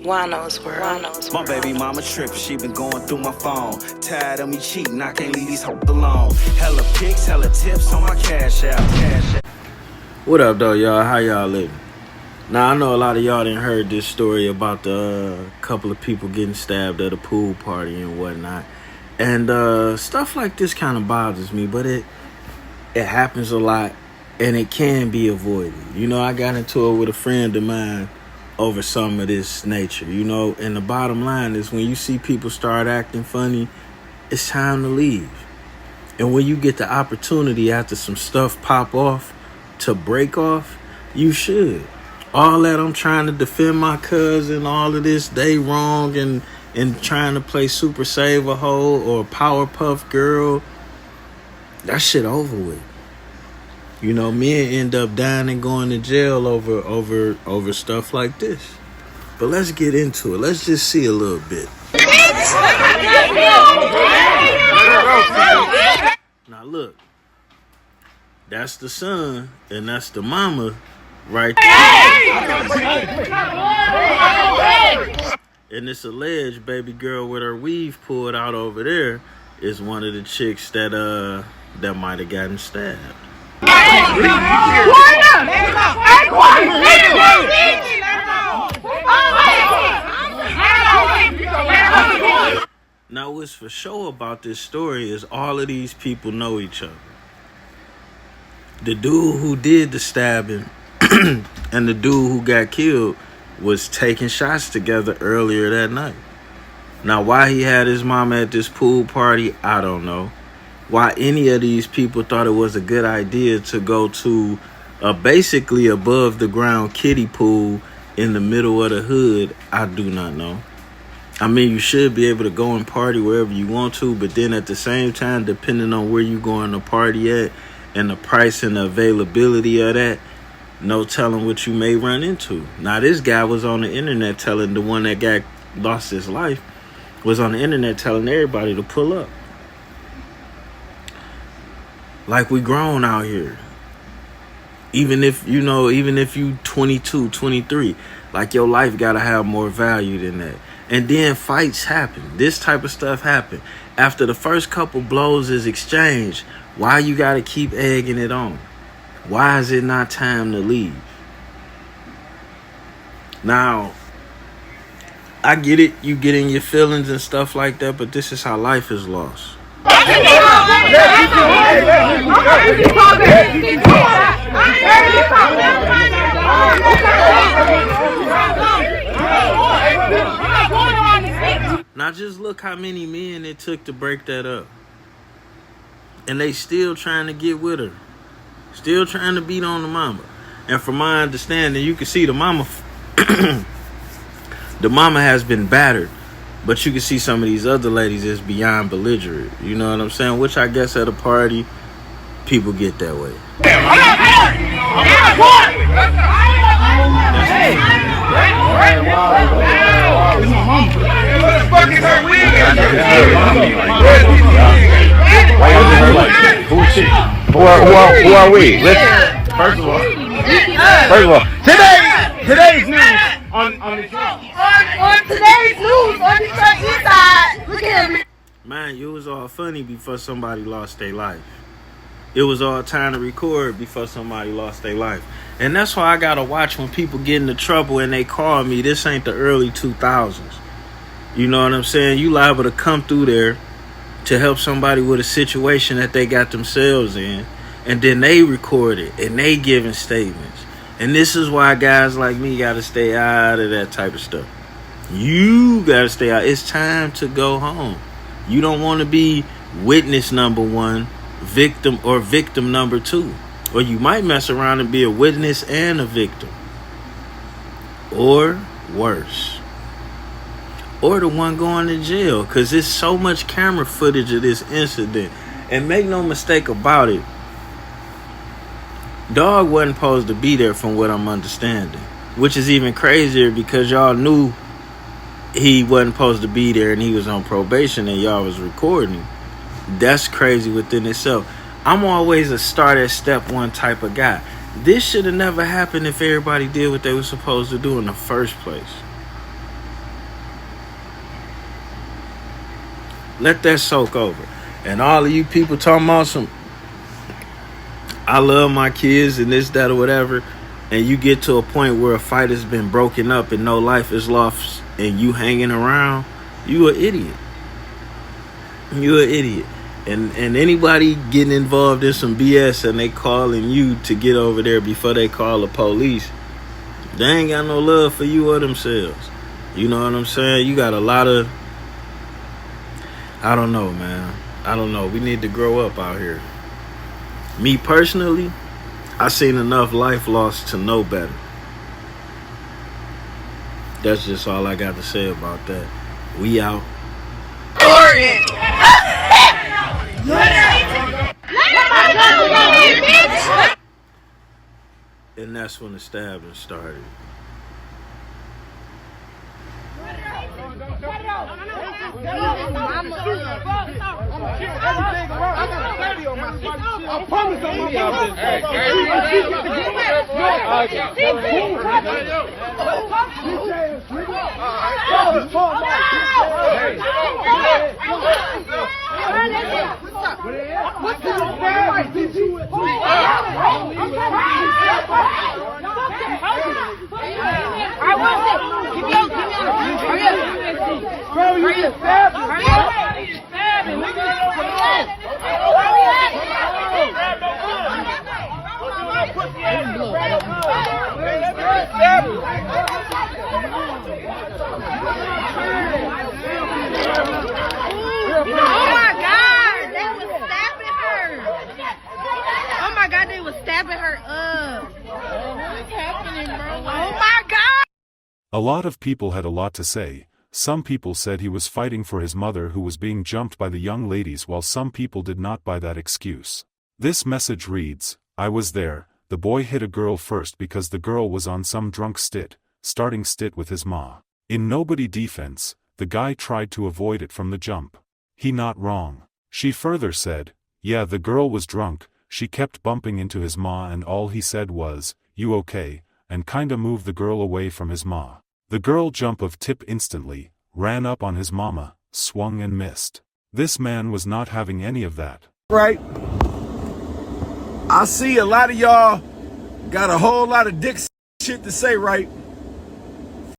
Juan-o's world. My baby mama trippin', she been going through my phone. Tired of me cheating, I can't leave these hoes alone. Hella pics, hella tips on my cash app. What up, though, y'all? How y'all living? Now, I know a lot of y'all didn't heard this story about the couple of people getting stabbed at a pool party and whatnot. And stuff like this kind of bothers me, but it happens a lot, and it can be avoided. You know, I got into it with a friend of mine over some of this nature, you know, and the bottom line is when you see people start acting funny, it's time to leave. And when you get the opportunity after some stuff pop off to break off, you should. All that I'm trying to defend my cousin, all of this, they wrong, and trying to play Super Save a Hoe or Powerpuff Girl, that shit over with. You know, men end up dying and going to jail over stuff like this. But let's get into it. Let's just see a little bit. Now look, that's the son and that's the mama right there. And this alleged baby girl with her weave pulled out over there is one of the chicks that might have gotten stabbed. Now, what's for sure about this story is all of these people know each other. The dude who did the stabbing and the dude who got killed was taking shots together earlier that night. Now, why he had his mama at this pool party, I don't know. Why any of these people thought it was a good idea to go to a basically above the ground kiddie pool in the middle of the hood, I do not know. I mean, you should be able to go and party wherever you want to, but then at the same time, depending on where you going to party at and the price and the availability of that, no telling what you may run into. Now, this guy was on the internet telling, the one that lost his life, was on the internet telling everybody to pull up. Like, we grown out here. Even if you 22, 23, like, your life got to have more value than that. And then fights happen. This type of stuff happen. After the first couple blows is exchanged, why you got to keep egging it on? Why is it not time to leave? Now, I get it. You get in your feelings and stuff like that, but this is how life is lost. Now just look how many men it took to break that up. And they still trying to get with her. Still trying to beat on the mama. And from my understanding, you can see the mama the mama has been battered. But you can see some of these other ladies is beyond belligerent. You know what I'm saying? Which I guess at a party, people get that way. Who are we? First of all, today's news on today's news on the east side. Look at me. Man, it was all funny before somebody lost their life. It was all time to record before somebody lost their life. And that's why I gotta watch when people get into trouble and they call me. This ain't the early 2000s. You know what I'm saying? You liable to come through there to help somebody with a situation that they got themselves in, and then they record it and they giving statements. And this is why guys like me gotta stay out of that type of stuff. You gotta stay out. It's time to go home. You don't want to be witness number one, victim number two. Or you might mess around and be a witness and a victim. Or worse. Or the one going to jail. Because there's so much camera footage of this incident. And make no mistake about it, dog wasn't supposed to be there from what I'm understanding. Which is even crazier because y'all knew he wasn't supposed to be there and he was on probation and y'all was recording. That's crazy within itself. I'm always a start at step one type of guy. This should have never happened if everybody did what they were supposed to do in the first place. Let that soak over. And all of you people talking about some, I love my kids and this, that, or whatever, and you get to a point where a fight has been broken up and no life is lost and you hanging around, you an idiot. You an idiot. And anybody getting involved in some BS and they calling you to get over there before they call the police, they ain't got no love for you or themselves. You know what I'm saying? You got a lot of, I don't know, man. I don't know. We need to grow up out here. Me personally, I seen enough life lost to know better. That's just all I got to say about that. We out. And that's when the stabbing started. I promise A lot of people had a lot to say. Some people said he was fighting for his mother who was being jumped by the young ladies, while some people did not buy that excuse. This message reads, I was there, the boy hit a girl first because the girl was on some drunk starting with his ma. In nobody defense, the guy tried to avoid it from the jump. He not wrong. She further said, yeah, the girl was drunk, she kept bumping into his ma and all he said was, you okay, and kinda moved the girl away from his ma. The girl jump of tip instantly, ran up on his mama, swung and missed. This man was not having any of that. right? I see a lot of y'all got a whole lot of dick shit to say, right?